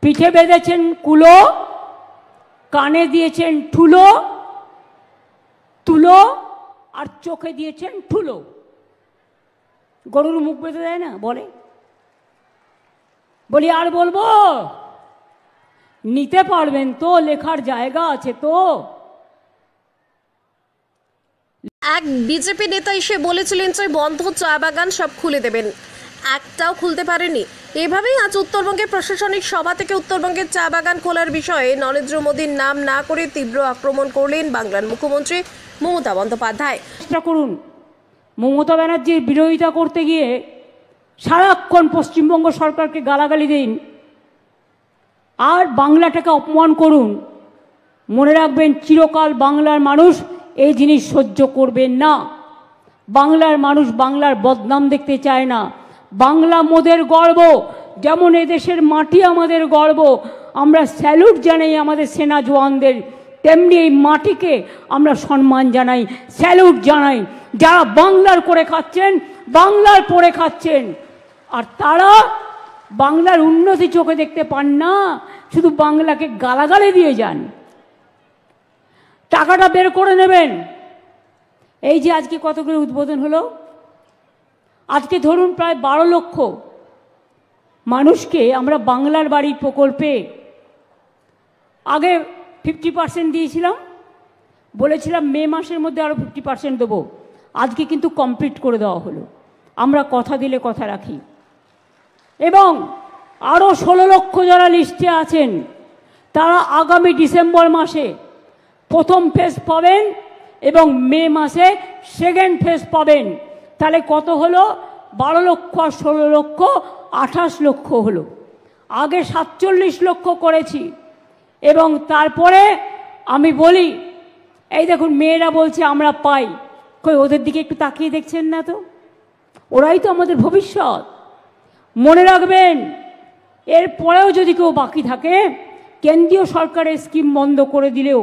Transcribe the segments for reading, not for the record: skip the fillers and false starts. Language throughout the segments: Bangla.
পিঠে বেঁধেছেন কুলো, কানে দিয়েছেন ঠুলো তুলো, আর চোখে দিয়েছেন ঠুলো। গরুর মুখ বেঁধে দেয় না, বলে। বলি আর বলবো? নিতে পারবেন তো? লেখার জায়গা আছে তো? এক বিজেপি নেতা এসে বলেছিলেন যে বন্ধ চা বাগান সব খুলে দেবেন, একটাও খুলতে পারেনি। এভাবেই আজ উত্তরবঙ্গের প্রশাসনিক সভা থেকে উত্তরবঙ্গের চা বাগান খোলার বিষয়ে নরেন্দ্র মোদীর নাম না করে তীব্র আক্রমণ করলেন বাংলার মুখ্যমন্ত্রী মমতা বন্দ্যোপাধ্যায়। চেষ্টা করুন, মমতা ব্যানার্জির বিরোধিতা করতে গিয়ে সারাক্ষণ পশ্চিমবঙ্গ সরকারকে গালাগালি দিন আর বাংলাটাকে অপমান করুন। মনে রাখবেন, চিরকাল বাংলার মানুষ এই জিনিস সহ্য করবেন না। বাংলার মানুষ বাংলার বদনাম দেখতে চায় না। বাংলা মোদের গর্ব, যেমন এদেশের মাটি আমাদের গর্ব। আমরা স্যালুট জানাই আমাদের সেনা জওয়ানদের, তেমনি এই মাটিকে আমরা সম্মান জানাই, স্যালুট জানাই। যারা বাংলার করে খাচ্ছেন, বাংলার পরে খাচ্ছেন, আর তারা বাংলার উন্নতি চোখে দেখতে পান না, শুধু বাংলাকে গালাগালি দিয়ে যান। টাকাটা বের করে নেবেন। এই যে আজকে কতগুলো উদ্বোধন হলো, আজকে ধরুন প্রায় 12 লক্ষ মানুষকে আমরা বাংলার বাড়ি প্রকল্পে আগে 50% দিয়েছিলাম, বলেছিলাম মে মাসের মধ্যে আরও 50% দেবো। আজকে কিন্তু কমপ্লিট করে দেওয়া হলো। আমরা কথা দিলে কথা রাখি। এবং আরও 16 লক্ষ যারা লিস্টে আছেন তারা আগামী ডিসেম্বর মাসে প্রথম ফেজ পাবেন এবং মে মাসে সেকেন্ড ফেজ পাবেন। তাহলে কত হলো? 12 লক্ষ আর 16 লক্ষ 28 লক্ষ হলো। আগে 47 লক্ষ করেছি। এবং তারপরে আমি বলি, এই দেখুন মেয়েরা বলছে আমরা পাই, কই ওদের দিকে একটু তাকিয়ে দেখছেন না তো? ওরাই তো আমাদের ভবিষ্যৎ। মনে রাখবেন, এরপরেও যদি কেউ বাকি থাকে, কেন্দ্রীয় সরকারের স্কিম বন্ধ করে দিলেও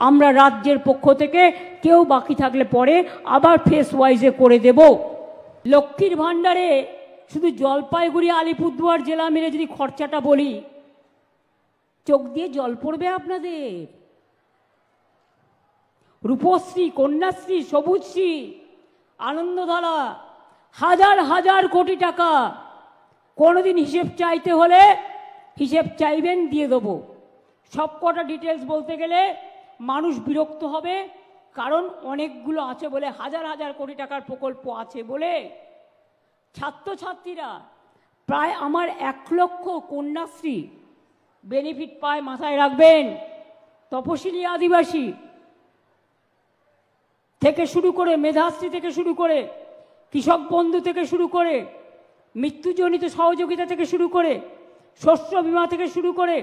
আমরা রাজ্যের পক্ষ থেকে কেউ বাকি থাকলে পরে আবার ফেস ওয়াইজে করে দেব। লক্ষ্মীর ভাণ্ডারে শুধু জলপাইগুড়ি আলিপুরদুয়ার জেলা মিলে যদি খরচাটা বলি, চোখ দিয়ে জল পড়বে আপনাদের। রূপশ্রী, কন্যাশ্রী, সবুজশ্রী, আনন্দধারা, হাজার হাজার কোটি টাকা। কোনোদিন হিসেব চাইতে হলে হিসেব চাইবেন, দিয়ে দেবো। সব কটা ডিটেলস বলতে গেলে মানুষ বিরক্ত হবে, কারণ অনেকগুলো আছে বলে, হাজার হাজার কোটি টাকার প্রকল্প আছে বলে। ছাত্রছাত্রীরা প্রায় আমার 1 লক্ষ কন্যাশ্রী বেনিফিট পায়, মাথায় রাখবেন। তপশিলি আদিবাসী থেকে শুরু করে, মেধাশ্রী থেকে শুরু করে, কৃষক বন্ধু থেকে শুরু করে, মৃত্যুজনিত সহযোগিতা থেকে শুরু করে, শস্য বীমা থেকে শুরু করে,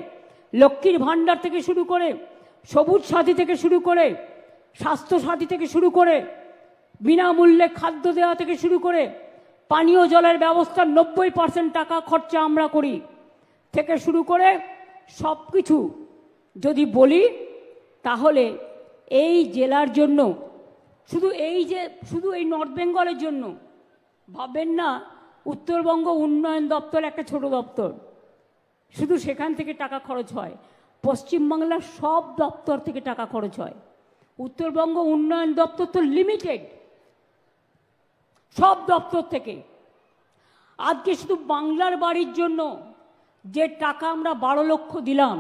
লক্ষ্মীর ভাণ্ডার থেকে শুরু করে, সবুজ সাথী থেকে শুরু করে, স্বাস্থ্য সাথী থেকে শুরু করে, বিনামূল্যে খাদ্য দেওয়া থেকে শুরু করে, পানীয় জলের ব্যবস্থার 90% টাকা খরচা আমরা করি থেকে শুরু করে সব কিছু যদি বলি, তাহলে এই জেলার জন্য, শুধু এই নর্থ বেঙ্গলের জন্য ভাববেন না উত্তরবঙ্গ উন্নয়ন দপ্তর একটা ছোট দপ্তর, শুধু সেখান থেকে টাকা খরচ হয়। পশ্চিমবাংলার সব দপ্তর থেকে টাকা খরচ হয়। উত্তরবঙ্গ উন্নয়ন দপ্তর তো লিমিটেড, সব দপ্তর থেকে। আজকে শুধু বাংলার বাড়ির জন্য যে টাকা আমরা 12 লক্ষ দিলাম,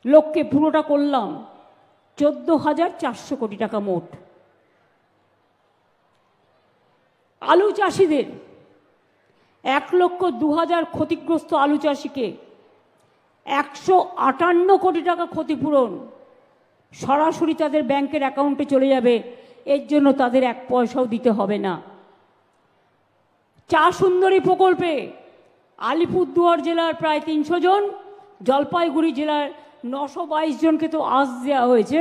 লোককে পুরোটা করলাম 14,400 কোটি টাকা মোট। আলু চাষিদের 1,02,000 ক্ষতিগ্রস্ত আলু চাষিকে 158 কোটি টাকা ক্ষতিপূরণ সরাসরি তাদের ব্যাংকের অ্যাকাউন্টে চলে যাবে। এর জন্য তাদের 1 পয়সাও দিতে হবে না। চা সুন্দরী প্রকল্পে আলিপুরদুয়ার জেলার প্রায় 300 জন, জলপাইগুড়ি জেলার 922 জনকে তো আজ দেওয়া হয়েছে,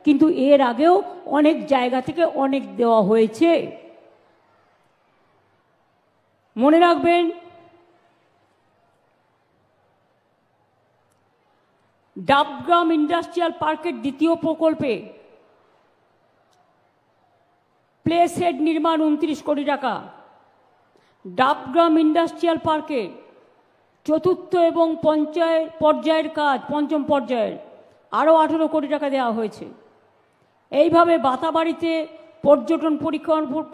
কিন্তু এর আগেও অনেক জায়গা থেকে অনেক দেওয়া হয়েছে। মনে রাখবেন, ডাবগ্রাম ইন্ডাস্ট্রিয়াল পার্কের দ্বিতীয় প্রকল্পে প্লে সেট নির্মাণ 29 কোটি টাকা। ডাবগ্রাম ইন্ডাস্ট্রিয়াল পার্কে চতুর্থ এবং পর্যায়ের কাজ, পঞ্চম পর্যায়ের আরও 18 কোটি টাকা দেওয়া হয়েছে। এইভাবে বাতাবাড়িতে পর্যটন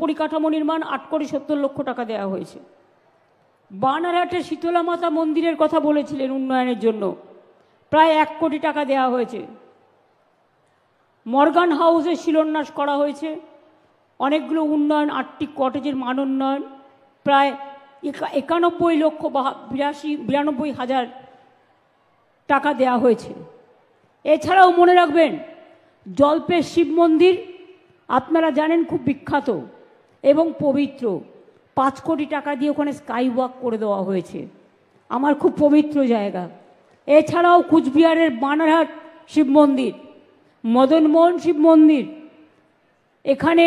পরিকাঠামো নির্মাণ 8 কোটি 70 লক্ষ টাকা দেওয়া হয়েছে। বানারহাটে শীতলা মাতা মন্দিরের কথা বলেছিলেন উন্নয়নের জন্য, প্রায় 1 কোটি টাকা দেওয়া হয়েছে। মর্গান হাউসের শিলান্যাস করা হয়েছে। অনেকগুলো উন্নয়ন, 8টি কটেজের মান উন্নয়ন, প্রায় 91,82,93,92,000 টাকা দেওয়া হয়েছে। এছাড়াও মনে রাখবেন, জলপের শিব মন্দির আপনারা জানেন খুব বিখ্যাত এবং পবিত্র। 5 কোটি টাকা দিয়ে ওখানে স্কাই ওয়াক করে দেওয়া হয়েছে, আমার খুব পবিত্র জায়গা। এছাড়াও কুচবিহারের বানারহাট শিব মন্দির, মদনমোহন শিব মন্দির, এখানে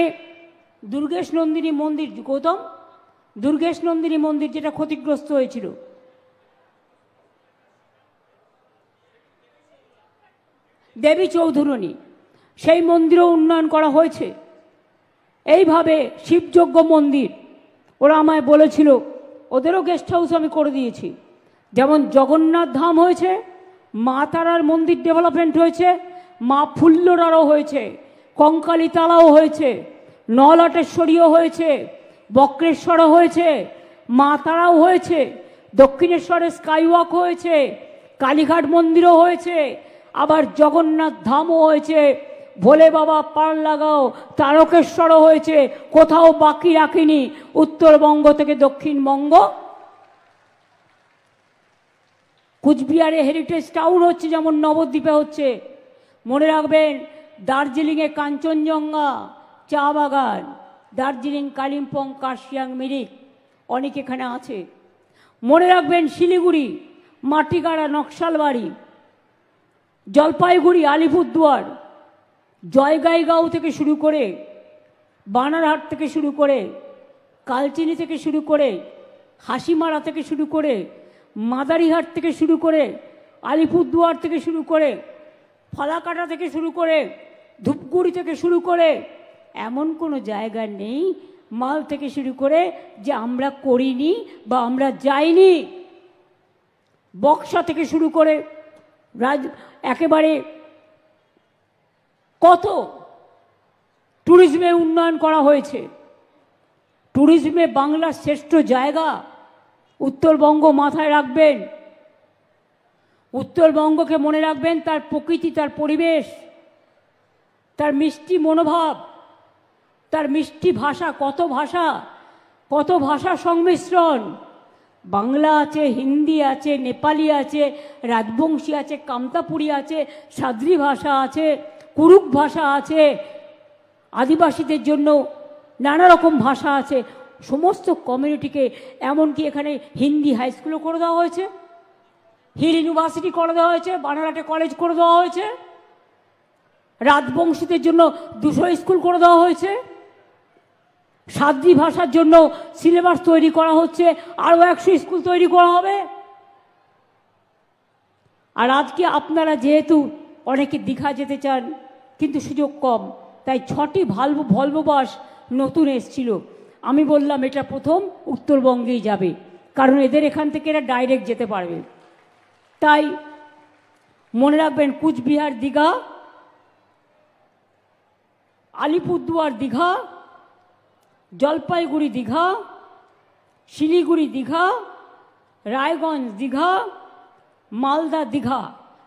দুর্গেশ নন্দিনী মন্দির, গৌতম দুর্গেশ নন্দিনী মন্দির যেটা ক্ষতিগ্রস্ত হয়েছিল, দেবী চৌধুরানী, সেই মন্দিরও উন্নয়ন করা হয়েছে। এইভাবে শিবযজ্ঞ মন্দির, ওরা আমায় বলেছিল, ওদেরও গেস্ট হাউস আমি করে দিয়েছি। যেমন জগন্নাথ ধাম হয়েছে, মা তারার মন্দির ডেভেলপমেন্ট হয়েছে, মা ফুল্লরারও হয়েছে, কঙ্কালীতলাও হয়েছে, নলাটেশ্বরীও হয়েছে, বক্রেশ্বরও হয়েছে, মা তারাও হয়েছে, দক্ষিণেশ্বরে স্কাইওয়াক হয়েছে, কালীঘাট মন্দিরও হয়েছে, আবার জগন্নাথ ধামও হয়েছে, ভোলে বাবা পার লাগাও তারকেশ্বরও হয়েছে। কোথাও বাকি রাখিনি উত্তরবঙ্গ থেকে দক্ষিণবঙ্গ। কুচবিহারে হেরিটেজ টাউন হচ্ছে, যেমন নবদ্বীপে হচ্ছে। মনে রাখবেন, দার্জিলিংয়ে কাঞ্চনজঙ্ঘা চা বাগান, দার্জিলিং, কালিম্পং, কার্শিয়াং, মিরিক অনেক এখানে আছে। মনে রাখবেন, শিলিগুড়ি মাটিগাড়া, নকশালবাড়ি, জলপাইগুড়ি, আলিপুরদুয়ার, জয়গাইগাঁও থেকে শুরু করে, বানারহাট থেকে শুরু করে, কালচিনি থেকে শুরু করে, হাসিমারা থেকে শুরু করে, মাদারিহাট থেকে শুরু করে, আলিপুরদুয়ার থেকে শুরু করে, ফালাকাটা থেকে শুরু করে, ধূপগুড়ি থেকে শুরু করে, এমন কোনো জায়গা নেই মাল থেকে শুরু করে যে আমরা করিনি বা আমরা যাইনি। বক্সা থেকে শুরু করে একেবারে কত ট্যুরিজমে উন্নয়ন করা হয়েছে। ট্যুরিজমে বাংলার শ্রেষ্ঠ জায়গা উত্তরবঙ্গ, মাথায় রাখবেন। উত্তরবঙ্গকে মনে রাখবেন, তার প্রকৃতি, তার পরিবেশ, তার মিষ্টি মনোভাব, তার মিষ্টি ভাষা, কত ভাষা সংমিশ্রণ। বাংলা আছে, হিন্দি আছে, নেপালি আছে, রাজবংশী আছে, কামতাপুরি আছে, সাদ্রি ভাষা আছে, কুরুক ভাষা আছে, আদিবাসীদের জন্য নানা রকম ভাষা আছে। সমস্ত কমিউনিটিকে, এমনকি এখানে হিন্দি হাই স্কুলও করে দেওয়া হয়েছে, হিল ইউনিভার্সিটি করে দেওয়া হয়েছে, বানারহাটে কলেজ করে দেওয়া হয়েছে, রাজবংশীদের জন্য 200 স্কুল করে দেওয়া হয়েছে, সাদ্রি ভাষার জন্য সিলেবাস তৈরি করা হচ্ছে, আরও 100 স্কুল তৈরি করা হবে। আর আজকে আপনারা যেহেতু অনেকে দীঘা যেতে চান কিন্তু সুযোগ কম, তাই 6টি ভলভো বাস নতুন এসছিল। আমি বললাম এটা প্রথম উত্তরবঙ্গেই যাবে, কারণ এদের এখান থেকে এরা ডাইরেক্ট যেতে পারবে। তাই মনে রাখবেন, কুচবিহার দীঘা, আলিপুরদুয়ার দীঘা, জলপাইগুড়ি দীঘা, শিলিগুড়ি দীঘা, রায়গঞ্জ দীঘা, মালদা দীঘা,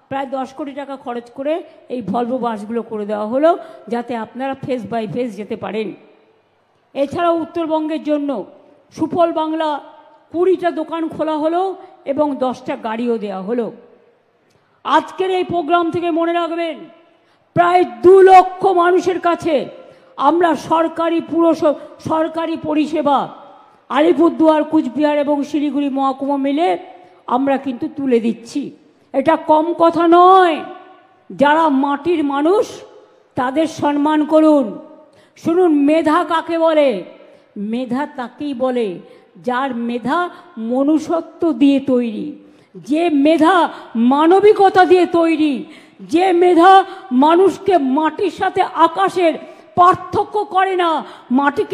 প্রায় 10 কোটি টাকা খরচ করে এই ভলভো বাসগুলো করে দেওয়া হলো, যাতে আপনারা ফেস বাই ফেস যেতে পারেন। এছাড়াও উত্তরবঙ্গের জন্য সুফল বাংলা 20টা দোকান খোলা হলো এবং 10টা গাড়িও দেওয়া হলো। আজকের এই প্রোগ্রাম থেকে মনে রাখবেন, প্রায় 2 লক্ষ মানুষের কাছে আমরা সরকারি পরিষেবা আলিপুরদুয়ার, কুচবিহার এবং শিলিগুড়ি মহকুমা মিলে আমরা কিন্তু তুলে দিচ্ছি। এটা কম কথা নয়। যারা মাটির মানুষ তাদের সম্মান করুন। শুনুন, মেধা কাকে বলে? মেধা তাকেই বলে যার মেধা মনুষ্যত্ব দিয়ে তৈরি, যে মেধা মানবিকতা দিয়ে তৈরি, যে মেধা মানুষকে মাটির সাথে আকাশের পার্থক্য করে না, মাটিকে